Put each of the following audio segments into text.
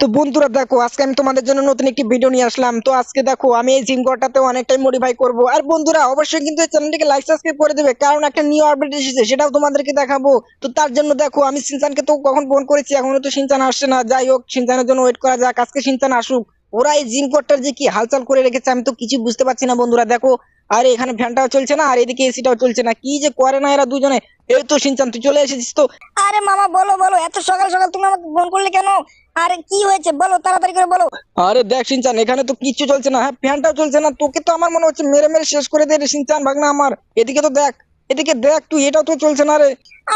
তো বন্ধুরা দেখো, আজকে আমি তোমাদের জন্য নতুন একটি ভিডিও নিয়ে আসলাম। তো আজকে দেখো আমি এই জিম ঘরটাতে অনেকটাই মডিফাই করব। আর বন্ধুরা অবশ্যই কিন্তু এই চ্যানেলটিকে লাইক সাবস্ক্রাইব করে দেবে, কারণ একটা নিউ আপডেট এসেছে, সেটাও তোমাদেরকে দেখাবো। তো তার জন্য দেখো আমি শিনচানকে তো কখন ফোন করেছি, এখনো তো শিনচান আসছে না। যাই হোক, শিনচানের জন্য ওয়েট করা যাক, আজকে শিনচান আসুক। ওরা এই জিম ঘরটার যে কি হালচাল করে রেখেছে আমি তো কিছু বুঝতে পারছি না বন্ধুরা। দেখো, আর এখানে ফ্যানটাও চলছে না, আর এদিকে এসিটাও চলছে না, কি যে করে না এরা দুজনে। এই তো শিনচান, তুই চলে এসেছিস তো। আরে মামা, বলো বলো, এত সকাল সকাল তুমি আমাকে ফোন করলে কেন? আরে কি হয়েছে বলো, তাড়াতাড়ি করে বলো। আরে দেখ শিনচান, এখানে তো কিচ্ছু চলছে না, হ্যাঁ ফ্যানটাও চলছে না। তোকে তো আমার মনে হচ্ছে মেরে মেরে শেষ করে দে রে শিনচান, ভাগনা আমার। এদিকে তো দেখ, এদিকে দেখ তুই, এটাও তো চলছে না রে।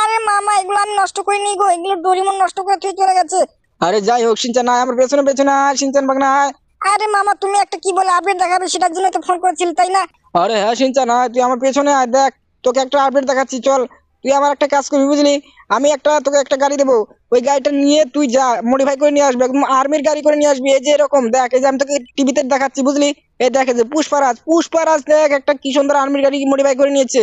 আরে মামা, এগুলো আমি নষ্ট করিনি গো, এগুলো ডোরিমন নষ্ট করে তুই চলে গেছে। আরে যাই হোক শিনচান, আয় আমার পেছনে পেছনে আয় শিনচান, ভাগনা আয়। আরে মামা, তুমি একটা কি বলে আপডেট দেখাবে সেটার জন্য তো ফোন করেছিলে, তাই না? আরে হ্যাঁ শিনচান, আয় তুই আমার পেছনে আয়, দেখ তোকে একটা আপডেট দেখাচ্ছি, চল। তুই আমার একটা কাজ করবি বুঝলি, আমি তোকে একটা গাড়ি দেবো। ওই গাড়িটা নিয়ে তুই যা, মডিফাই করে নিয়ে আসবি, একদম আর্মির গাড়ি করে নিয়ে আসবি। এই যে এরকম দেখ, এই যে আমি তোকে টিভিতে দেখাচ্ছি বুঝলি। এই দেখ, এই যে পুষ্পারাজ, পুষ্পারাজ দেখ একটা কি সুন্দর আর্মির গাড়ি মডিফাই করে নিয়েছে।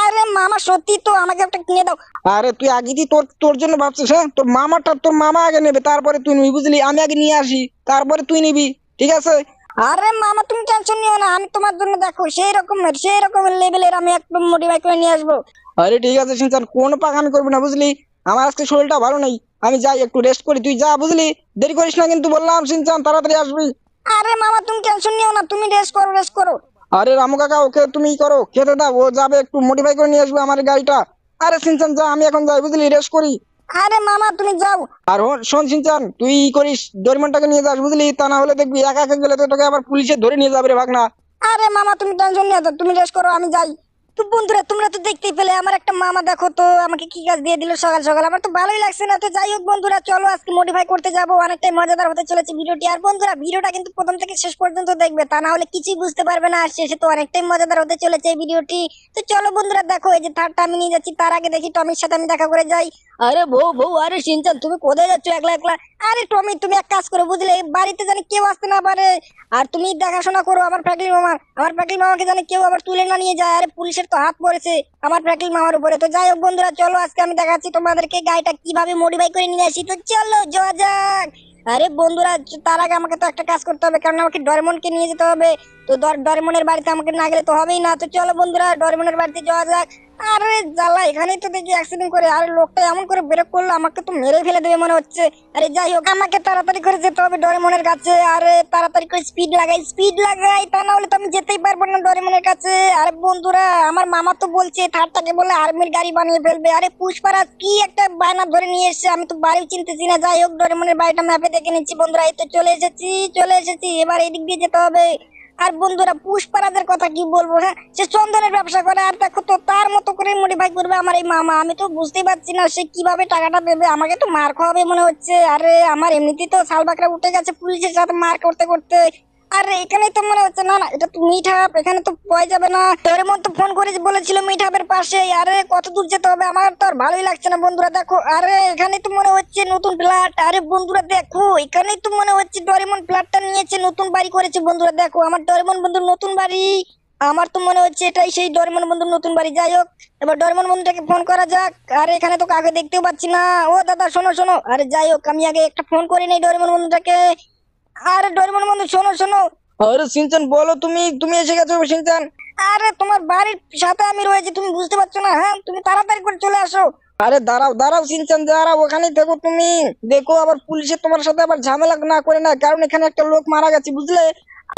আরে মামা, সত্যি তো, আমাকে একটা কিনে দাও। আরে তুই আগে দি, তোর তোর জন্য ভাবছিস? হ্যাঁ, তোর মামা আগে নেবে, তারপরে তুই নিবি বুঝলি। আমি আগে নিয়ে আসি, তারপরে তুই নিবি, ঠিক আছে? আরে মামা, তুমি টেনশন নিও না, আমি তোমার জন্য দেখো সেই রকমের লেভেলের আমি একদম মডিফাই করে নিয়ে আসবো। আরে ঠিক আছে শিনচান, কোনো পাকামি করবি না বুঝলি। আমার আজকে শরীরটা ভালো নেই, আমি যাই একটু রেস্ট করি, তুই যা বুঝলি। দেরি করিস না কিন্তু, বললাম শিনচান তাড়াতাড়ি আসবি। আরে মামা, তুমি টেনশন নিও না, তুমি রেস্ট করো রেস্ট করো। আরে রামু কাকা, ওকে তুমি ই করো, খেতে দাও, ও যাবে একটু মডিফাই করে নিয়ে আসবে আমার গাড়িটা। আরে শিনচান যা, আমি এখন যাই বুঝলি, রেস্ট করি। আরে মামা, তুমি যাও। আর শোন শিনচান, তুই ই করিস, ডোরেমনটাকে নিয়ে যাস বুঝলি, তা না হলে দেখবি একা একা গেলে তো তোকে আবার পুলিশে ধরে নিয়ে যাবে রে ভাগনা। আরে মামা, তুমি টেনশন নিও না, তুমি রেস্ট করো, আমি যাই। তো বন্ধুরা, তোমরা তো দেখতেই পেলে আমার একটা মামা দেখো তো আমাকে কি কাজ দিয়ে দিল সকাল সকাল, আমার তো ভালোই লাগছে না। তো যাই হোক বন্ধুরা, চলো আজকে মডিফাই করতে যাবো, অনেকটাই মজাদার হতে চলেছে ভিডিওটি। আর বন্ধুরা, ভিডিওটা কিন্তু প্রথম থেকে শেষ পর্যন্ত দেখবে, তা না হলে কিছুই বুঝতে পারবে না, আর শেষে তো অনেকটাই মজাদার হতে চলেছে এই ভিডিওটি। তো চলো বন্ধুরা, দেখো এই যে থারটা আমি নিয়ে যাচ্ছি, তার আগে দেখি টমির সাথে আমি দেখা করে যাই। আরে বউ বউ, আরে শিনচান, তুমি কোথায় যাচ্ছ একলা একলা? আরে টমি, তুমি এক কাজ করো বুঝলে, এই বাড়িতে জানি কেউ আসতে না পারে, আর তুমি দেখাশোনা করো আমার ফ্র্যাঙ্কলিন মামাকে জানি কেউ আবার তুলে না নিয়ে যায়। আরে পুলিশের তো হাত পড়েছে আমার ফ্র্যাঙ্কলিন মামার উপরে। তো যাই হোক বন্ধুরা, চলো আজকে আমি দেখাচ্ছি তোমাদেরকে গাড়িটা কিভাবে মডিফাই করে নিয়ে আসি। তো চলো যাওয়া যাক। আরে বন্ধুরা, তার আগে আমাকে তো একটা কাজ করতে হবে, কারণ আমাকে ডরেমনকে নিয়ে যেতে হবে। তো ডরেমনের বাড়িতে আমাকে না গেলে তো হবেই না। তো চলো বন্ধুরা, ডরেমনের বাড়িতে যাওয়া যাক। আরে জ্বালা, এখানেই তো দেখি অ্যাক্সিডেন্ট করে, আরে লোকটা এমন করে ব্রেক করলো, আমাকে তো মেরে ফেলে দেবে মনে হচ্ছে। আরে যাই হোক, আমাকে তাড়াতাড়ি করে যেতে হবে ডোরেমনের কাছে। আরে তাড়াতাড়ি করে স্পিড লাগাই, তা না হলে তো আমি যেতেই পারবো না ডোরেমনের কাছে। আরে বন্ধুরা, আমার মামা তো বলছে থারটাকে বলে আর্মির গাড়ি বানিয়ে ফেলবে। আরে পুষ্পারাজ কি একটা বায়না ধরে নিয়ে এসেছে, আমি তো বাড়িও চিনতেছি না। যাই হোক, ডোরেমনের বাড়িটা ম্যাপে দেখে নিচ্ছি বন্ধুরা। এই তো চলে এসেছি, এবার এদিক দিয়ে যেতে হবে। আর বন্ধুরা, পুষ্পারাজের কথা কি বলবো, হ্যাঁ সে চন্দনের ব্যবসা করে, আর দেখো তো তার মতো করে মডিফাই করবে আমার এই মামা। আমি তো বুঝতেই পারছি না সে কিভাবে টাকাটা দেবে, আমাকে তো মার খাওয়াবে মনে হচ্ছে। আরে আমার এমনিতেই তো শালবাকরা উঠে গেছে পুলিশের সাথে মার করতে করতে। আরে এখানেই তো মনে হচ্ছে, না না, এটা তো মিট হাব, এখানে তো পাওয়া যাবে না। ডোরেমন তো ফোন করে বলেছিল মিট হাবের পাশে। আরে কত দূর যেতে হবে, আমার তো আর ভালোই লাগছে না বন্ধুরা। দেখো, আরে এখানেই তো মনে হচ্ছে নতুন ফ্ল্যাট। আরে বন্ধুরা দেখো, এখানেই তো মনে হচ্ছে ডোরেমন ফ্ল্যাটটা নিয়েছে, নতুন বাড়ি করেছে বন্ধুরা। দেখো আমার ডোরেমন বন্ধুর নতুন বাড়ি, আমার তো মনে হচ্ছে এটাই সেই ডোরেমন বন্ধুর নতুন বাড়ি। যাই হোক, এবার ডোরেমন বন্ধুটাকে ফোন করা যাক। আর এখানে তো কাউকে দেখতেও পাচ্ছি না। ও দাদা, শোনো শোনো, আরে যাই হোক, আমি আগে একটা ফোন করে নেই ডোরেমন বন্ধুটাকে। আরে ডোরেমন বন্ধু, শোনো শোনো। আরে সিনচান বলো, তুমি তুমি এসে গেছো সিনচান। আরে তোমার বাড়ির সাথে আমি রয়েছি, তুমি বুঝতে পারছো না? হ্যাঁ, তুমি তাড়াতাড়ি করে চলে আসো। আরে দাঁড়াও দাঁড়াও সিনচান, দাঁড়াও, ওখানেই দেখো তুমি। দেখো আবার পুলিশে তোমার সাথে আবার ঝামেলা না করে না, কারণ এখানে একটা লোক মারা গেছে বুঝলে।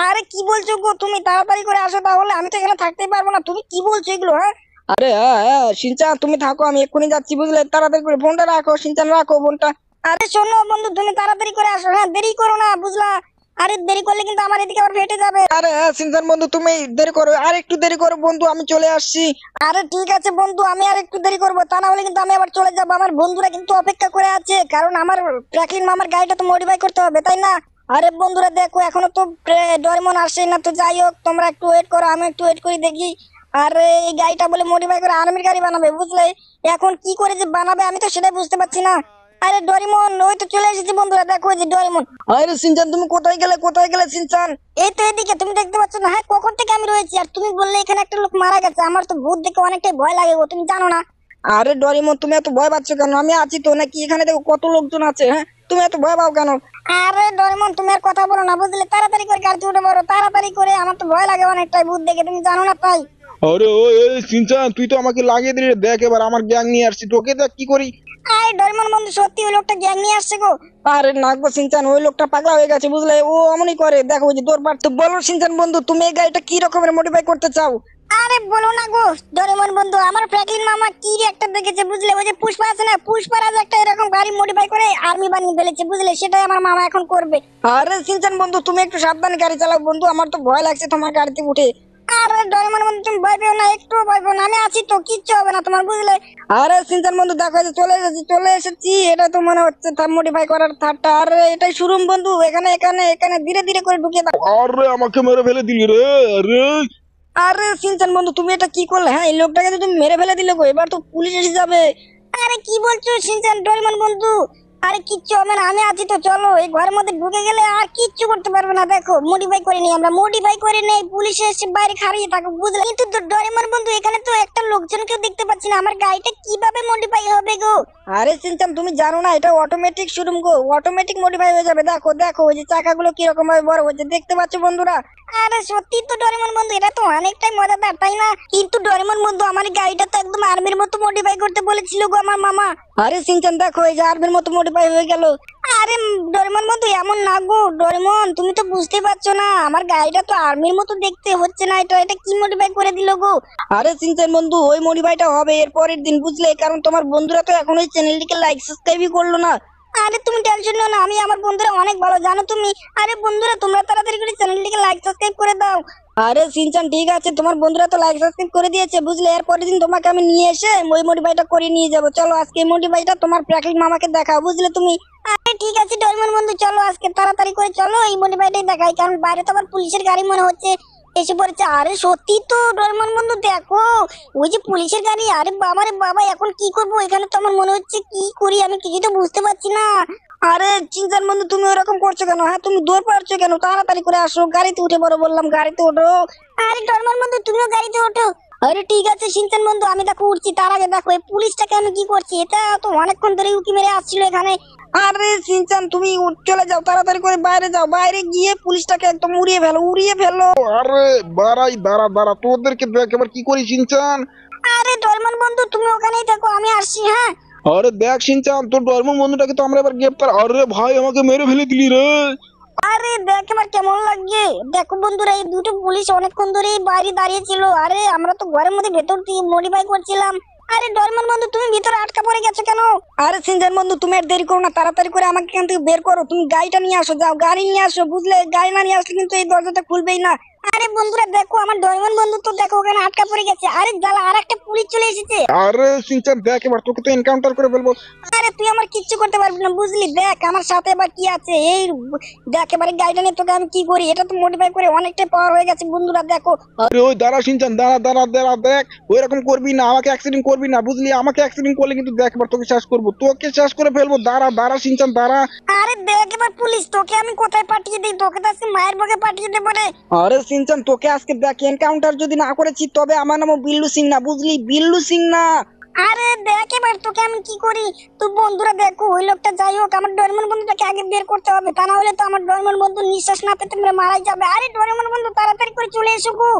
আরে কি বলছো গো, তুমি তাড়াতাড়ি করে আসো, তাহলে আমি তো এখানে থাকতেই পারবো না। তুমি কি বলছো এগুলো, হ্যাঁ? আরে হ্যাঁ হ্যাঁ সিনচান, তুমি থাকো, আমি এক্ষুনি যাচ্ছি বুঝলে। তাড়াতাড়ি করে ফোনটা রাখো সিনচান, রাখো ফোনটা। আরে শোনো বন্ধু, তুমি তাড়াতাড়ি করে আসো, হ্যাঁ দেরি করো না, বুঝলা? আরে দেরি করলে কিন্তু আমার এদিকে আবার ফেটে যাবে। আরে হ্যাঁ সিনচান বন্ধু, তুমি দেরি করো, আর একটু দেরি করো বন্ধু, আমি চলে আসছি। আরে ঠিক আছে বন্ধু, আমি আর একটু দেরি করবো, তা না হলে কিন্তু আমি আবার চলে যাবো। আমার বন্ধুরা কিন্তু অপেক্ষা করে আছে, কারণ আমার ট্র্যাকলিন মামার গাড়িটা তো মডিফাই করতে হবে, তাই না? আরে বন্ধুরা দেখো, এখনো তো ডোরেমন আসে না। তো যাই হোক, তোমরা একটু ওয়েট করো, আমি একটু ওয়েট করি দেখি। আর এই গাড়িটা বলে মডিফাই করে আর্মির গাড়ি বানাবে বুঝলে। এখন কি করে যে বানাবে আমি তো সেটাই বুঝতে পারছি না। আরে ডোরেমন, ওই তো চলে এসেছি বন্ধুরা, দেখো এই যে ডোরেমন। আরে সিনচান, তুমি কোথায় গেলে সিনচান? এই তো এদিকে, তুমি দেখতে পাচ্ছ না? হ্যাঁ, কখন থেকে আমি রয়েছি, আর তুমি বললে এখানে একটা লোক মারা গেছে। আমার তো ভূত দেখে অনেকটাই ভয় লাগে গো, তুমি জানো না? আরে ডরিমন, তুমি এত ভয় পাচ্ছ কেন? আমি আছি তো নাকি? এখানে দেখো কত লোকজন আছে। হ্যাঁ, তুমি এত ভয় পাও কেন? আরে ডরিমন তুমি আর কথা বলো না বুঝলে, তাড়াতাড়ি করে গাড়িতে উঠে পড়ো, তাড়াতাড়ি করে, আমার তো ভয় লাগে অনেকটাই ভূত দেখে, তুমি জানো না তাই। আরে ও সিনচান, তুই তো আমাকে লাগিয়ে দিলি রে। দেখ এবার আমার গ্যাং নিয়ে আসছি, তোকে দেখ কি করি। আরে ডরিমন বন্ধু, সত্যি ওই লোকটা গ্যাং নিয়ে আসছে গো। আরে নাগবো সিনচান, ওই লোকটা পাগলা হয়ে গেছে বুঝলে, ও এমনই করে। দেখো ওই যে দৌড়। তো বলো সিনচান বন্ধু, তুমি এই গাড়িটা কি রকমের মডিফাই করতে চাও? আরে বলো না গো ডরিমন বন্ধু, আমার ফ্র্যাঙ্কলিন মামা কি একটা দেখেছে বুঝলে, ওই যে পুষ্পা আছে না, পুষ্পার আজ একটা এরকম গাড়ি মডিফাই করে আর্মি বানিয়ে ফেলেছে বুঝলে, সেটাই আমার মামা এখন করবে। আরে সিনচান বন্ধু, তুমি একটু সাবধানে গাড়ি চালাও বন্ধু, আমার তো ভয় লাগছে তোমার গাড়িতে উঠে। আরে ডরিমন বন্ধু তুমি ভয় পেও না, একটু ভয় পেও না, আমি আছি তো, কিচ্ছু হবে না তোমার বুঝলে। আরে সিনচান বন্ধু দেখো, এই যে চলে এসেছি। এটা তো মনে হচ্ছে মডিফাই করার থারটা। আরে এটাই শোরুম বন্ধু, এখানে এখানে এখানে ধীরে ধীরে করে ঢুকিয়ে দাও। আরে আমাকে মেরে ফেলে দিলি রে। আরে আরে সিনচান বন্ধু, তুমি এটা কি করলে? হ্যাঁ, এই লোকটাকে তো তুমি মেরে ফেলে দিলে গো, এবার তো পুলিশ এসে যাবে। আরে কি বলছো শিনচান ডরিমন বন্ধু? আরে কিচ্ছু হবে না, আমি আছি তো, চলো এই ঘরের মধ্যে ঢুকে গেলে আর কিচ্ছু করতে পারবে না। দেখো মডিফাই করে নিই আমরা, মডিফাই করে নেই, পুলিশ এসে বাইরে খাড়িয়ে থাকো বুঝলে। কিন্তু ডরিমন বন্ধু এখানে তো একটা লোকজনকেও দেখতে পাচ্ছি না, আমার গাড়িটা কিভাবে মডিফাই হবে গো? আরে সিনচান, তুমি জানো না এটা অটোমেটিক শোরুম গো, অটোমেটিক মডিফাই হয়ে যাবে। দেখো দেখো ওই যে চাকাগুলো কিরকম ভাবে বড় হচ্ছে, দেখতে পাচ্ছ বন্ধুরা? আরে সত্যি তো ডরিমন বন্ধু, এটা তো অনেকটাই মজাদার তাই না? কিন্তু ডরিমন বন্ধু আমার গাড়িটা তো একদম আর্মির মতো মডিফাই করতে বলেছিল গো আমার মামা। আরে সিনচান দেখো, এই যে আর্মির মতো মডিফাই হয়ে গেল। আরে ডরিমন বন্ধু এমন না গো, ডরিমন তুমি তো বুঝতে পারছো না, আমার গাড়িটা তো আর্মির মতো দেখতে হচ্ছে না, এটা এটা কি মডিফাই করে দিল গো? আরে সিনচান বন্ধু, ওই মডিফাইটা হবে এর পরের দিন বুঝলে, কারণ তোমার বন্ধুরা তো এখন ওই চ্যানেলটিকে লাইক সাবস্ক্রাইবই করলো না। আরে তুমি টেনশন নিও না, আমি আমার বন্ধুরা অনেক ভালো জানো তুমি। আরে বন্ধুরা তোমরা তাড়াতাড়ি করে চ্যানেলটিকে লাইক সাবস্ক্রাইব করে দাও। আরে সিনচান ঠিক আছে, তোমার বন্ধুরা তো লাইক সাবস্ক্রাইব করে দিয়েছে বুঝলে, এর পরের দিন তোমাকে আমি নিয়ে এসে ওই মডিফাইটা করে নিয়ে যাবো। চলো আজকে এই মডিফাইটা তোমার প্র্যাকলিন মামাকে দেখাও বুঝলে তুমি। আরে ঠিক আছে ডরিমন বন্ধু, চলো আজকে তাড়াতাড়ি করে চলো এই মডিফাইটাই দেখাই, কারণ বাইরে তো আবার পুলিশের গাড়ি মনে হচ্ছে এসে পড়েছে। আরে সত্যি তো ডরিমন বন্ধু দেখো, ওই যে পুলিশের গাড়ি। আরে বাবা রে বাবা, এখন কি করবো এখানে? তো আমার মনে হচ্ছে কি করি, আমি কিছু তো বুঝতে পারছি না। আরে চিন্তার বন্ধু, তুমি ওরকম করছো কেন? হ্যাঁ, তুমি দৌড় পাচ্ছ কেন? তাড়াতাড়ি করে আসো, গাড়িতে উঠে পড়ো বললাম, গাড়িতে ওঠো। আরে ডরিমন বন্ধু তুমিও গাড়িতে ওঠো। আরে ঠিক আছে শিনচান বন্ধু, আমি দেখো উঠছি, তার আগে দেখো এই পুলিশটাকে আমি কি করছি, এটা তো অনেকক্ষণ ধরে উকি মেরে আসছিল এখানে। আরে সিনচান, তুমি চলে যাও, তাড়াতাড়ি করে বাইরে যাও, বাইরে গিয়ে পুলিশটাকে একদম উড়িয়ে ফেলো, উড়িয়ে ফেলো। আরে দাঁড়াই, দাঁড়া তোদেরকে দেখ এবার কি করি সিনচান। আরে ডরিমন বন্ধু তুমি ওখানেই দেখো, আমি আসছি হ্যাঁ। আরে দেখ সিনচান, তোর ডরমন বন্ধুটাকে তো আমরা এবার গ্রেপ্তার। আরে ভাই আমাকে মেরে ফেলে দিলি রে। আরে দেখ এবার কেমন লাগছে। দেখো বন্ধুরা এই দুটো পুলিশ অনেকক্ষণ ধরে বাইরে দাঁড়িয়ে ছিল, আরে আমরা তো ঘরের মধ্যে ভেতর দিয়ে মডিফাই করছিলাম। আরে ডরিমন বন্ধু তুমি ভিতরে আটকা পড়ে গেছো কেন? আরে সিনচান বন্ধু, তুমি আর দেরি করো না, তাড়াতাড়ি করে আমাকে এখান থেকে বের করো। তুমি গাড়িটা নিয়ে আসো, যাও গাড়ি নিয়ে আসো বুঝলে, গাড়ি না নিয়ে আসলে কিন্তু এই দরজাটা খুলবেই না। আরে বন্ধুরা দেখো আমার ডরিমন বন্ধু তো দেখো ওখানে আটকা পড়ে গেছে। আরে জ্বালা, আর একটা পুলিশ চলে এসেছে। আরে সিনচান দেখ, এবার তোকে তো এনকাউন্টার করে ফেলবো। আরে তুই আমার কিচ্ছু করতে পারবি না বুঝলি, দেখ আমার সাথে এবার কি আছে এই। দেখ এবারে গাড়িটা নিয়ে তোকে আমি কি করি, এটা তো মডিফাই করে অনেকটাই পাওয়ার হয়ে গেছে বন্ধুরা দেখো। আরে ওই দাঁড়া সিনচান, দাঁড়া দেখ, ওই রকম করবি না, আমাকে অ্যাক্সিডেন্ট করবি না বুঝলি। আমাকে অ্যাক্সিডেন্ট করলে কিন্তু দেখ এবার তোকে শেষ করবো, তোকে শেষ করে ফেলবো। দাঁড়া সিনচান দাঁড়া। আরে দেখ এবার পুলিশ তোকে আমি কোথায় পাঠিয়ে দিই, তোকে তো আজকে মায়ের বগে পাঠিয়ে দেবো রে। আরে সিনচান, তোকে আজকে দেখ এনকাউন্টার যদি না করেছি তবে আমার নামও বিল্লু সিং না বুঝলি, বিল্লু সিং না। আরে দেখ এবার তোকে আমি কি করি। তো বন্ধুরা দেখো ওই লোকটা, যাই হোক আমার ডরিমন বন্ধুটাকে আগে বের করতে হবে, তা না হলে তো আমার ডরিমন বন্ধু নিঃশ্বাস না পেতে মেরে মারাই যাবে। আরে ডরিমন বন্ধু তাড়াতাড়ি করে চলে এসো গো।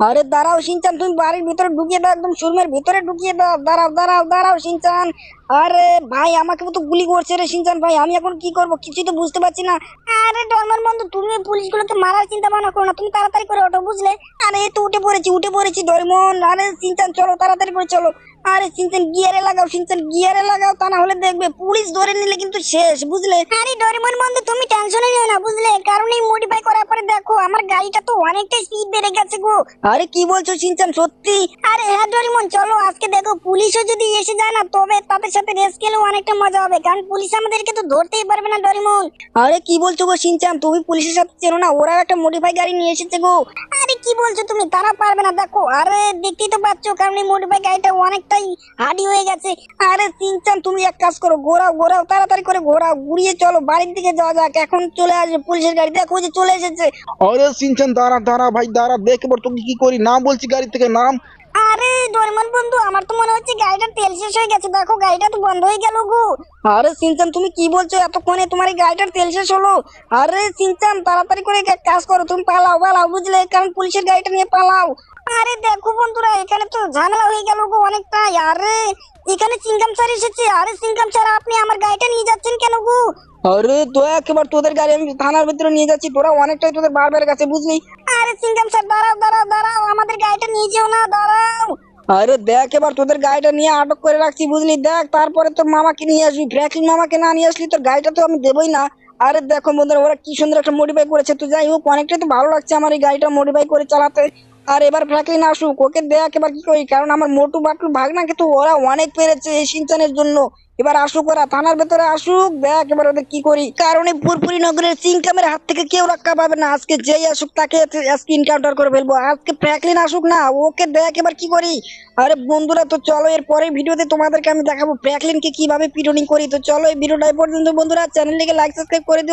আরে দাঁড়াও সিনচান, তুমি বাড়ির ভিতরে ঢুকিয়ে দাও, একদম শোরুমের ভিতরে ঢুকিয়ে দাও। দাঁড়াও সিনচান। আরে ভাই, আমাকে তো গুলি করছে রে সিনচান ভাই, আমি এখন কি করব কিছুই তো বুঝতে পারছি না। আরে ডরিমন বন্ধু তুমি ওই পুলিশগুলোকে মারার চিন্তা ভাবনা করো না, তুমি তাড়াতাড়ি করে ওঠো বুঝলে। আরে এই তো উঠে পড়েছি ডরিমন। আরে সিনচান চলো, তাড়াতাড়ি করে চলো। আরে সিনচান গিয়ারে লাগাও, তা না হলে দেখবে পুলিশ ধরে নিলে কিন্তু শেষ বুঝলে। আরে ডরিমন বন্ধু তুমি টেনশনে নিও না বুঝলে, কারণ এই মডিফাই করার পরে দেখো আমার গাড়িটা তো অনেকটাই স্পিড বেড়ে গেছে গো। আরে কি বলছো সিনচান, সত্যি? আরে হ্যাঁ ডরিমন চলো আজকে দেখো পুলিশও যদি এসে যায় না, তবে তাদের সাথে রেস খেলেও অনেকটা মজা হবে, কারণ পুলিশ আমাদেরকে তো ধরতেই পারবে না ডরিমন। আরে কি বলছো গো সিনচান, তুমি পুলিশের সাথে চেনো না? ওরা একটা মডিফাই গাড়ি নিয়ে এসেছে গো। আরে কি বলছো তুমি, তারা পারবে না দেখো। আরে দেখতেই তো পাচ্ছ, কারণ এই মডিফাই গাড়িটা অনেকটাই হার্ডি হয়ে গেছে। আরে সিনচান, তুমি এক কাজ করো, ঘোরাও তাড়াতাড়ি করে ঘোরাও, ঘুরিয়ে চলো বাড়ির দিকে যাওয়া যাক। এখন চলে আসবে পুলিশের গাড়ি, দেখো ওই যে চলে এসেছে। আরে সিনচান দাঁড়া ভাই দাঁড়া, দেখ এবার তোকে কি করি। নাম বলছি গাড়ি থেকে নাম। আরে ডোরেমন বন্ধু, আমার তো মনে হচ্ছে গাড়িটার তেল শেষ হয়ে গেছে। দেখো গাড়িটা তো বন্ধ হয়ে গেল গো। আরে সিনচান, তুমি কি বলছো? এতক্ষণে তোমার এই গাড়িটার তেল শেষ হলো? আরে সিনচান, তাড়াতাড়ি করে এক কাজ করো, তুমি পালাও পালাও, বুঝলে? কারণ পুলিশের গাড়িটা নিয়ে পালাও। আরে দেখো বন্ধুরা, এখানে তো ঝামেলা হয়ে গেল গো অনেকটাই। আরে এখানে চিংগাম স্যার এসেছে। আরে চিংগাম স্যার, আপনি আমার গাড়িটা নিয়ে যাচ্ছেন কেন গো? আরে তো একেবারে তোদের গাড়ি আমি থানার ভিতরে নিয়ে যাচ্ছি, তোরা অনেকটাই তোদের বারবার কাছে, বুঝলি? আরে চিংগাম স্যার, দাঁড়াও দাঁড়াও দাঁড়াও, আমাদের গাড়িটা নিয়ে যেও না, দাঁড়াও। আরে দেখ, এবার তোদের গাড়িটা নিয়ে আটক করে রাখছি, বুঝলি? দেখ, তারপরে তোর মামাকে নিয়ে আসবি। ফ্র্যাঙ্কলিন মামাকে না নিয়ে আসলি তোর গাড়িটা তো আমি দেবই না। আরে দেখো বন্ধুরা, ওরা কি সুন্দর একটা মডিফাই করেছে। তো যাই হোক, অনেকটাই তো ভালো লাগছে আমার এই গাড়িটা মডিফাই করে চালাতে। আর এবার ফ্র্যাঙ্কলিন আসুক, ওকে দেখ এবার কি করি, কারণ আমার মোটু বাটুল ভাগনা কিন্তু ওরা অনেক পেরেছে এই সিনচানের জন্য। এবার আসুক, ওরা থানার ভেতরে আসুক, দেখ এবার ওদের কি করি। কারণ এই ফুরফুরি নগরের সিংকামের হাত থেকে কেউ রক্ষা পাবে না। আজকে যেই আসুক তাকে আজকে ইনকাউন্টার করে ফেলবো। আজকে ফ্র্যাঙ্কলিন আসুক না, ওকে দেখ এবার কি করি। আরে বন্ধুরা, তো চলো এর পরের ভিডিওতে তোমাদেরকে আমি দেখাবো ফ্র্যাঙ্কলিনকে কিভাবে পিটুনি করি। তো চলো এই ভিডিওটা এই পর্যন্ত বন্ধুরা, চ্যানেলটিকে লাইক সাবস্ক্রাইব করে দিও।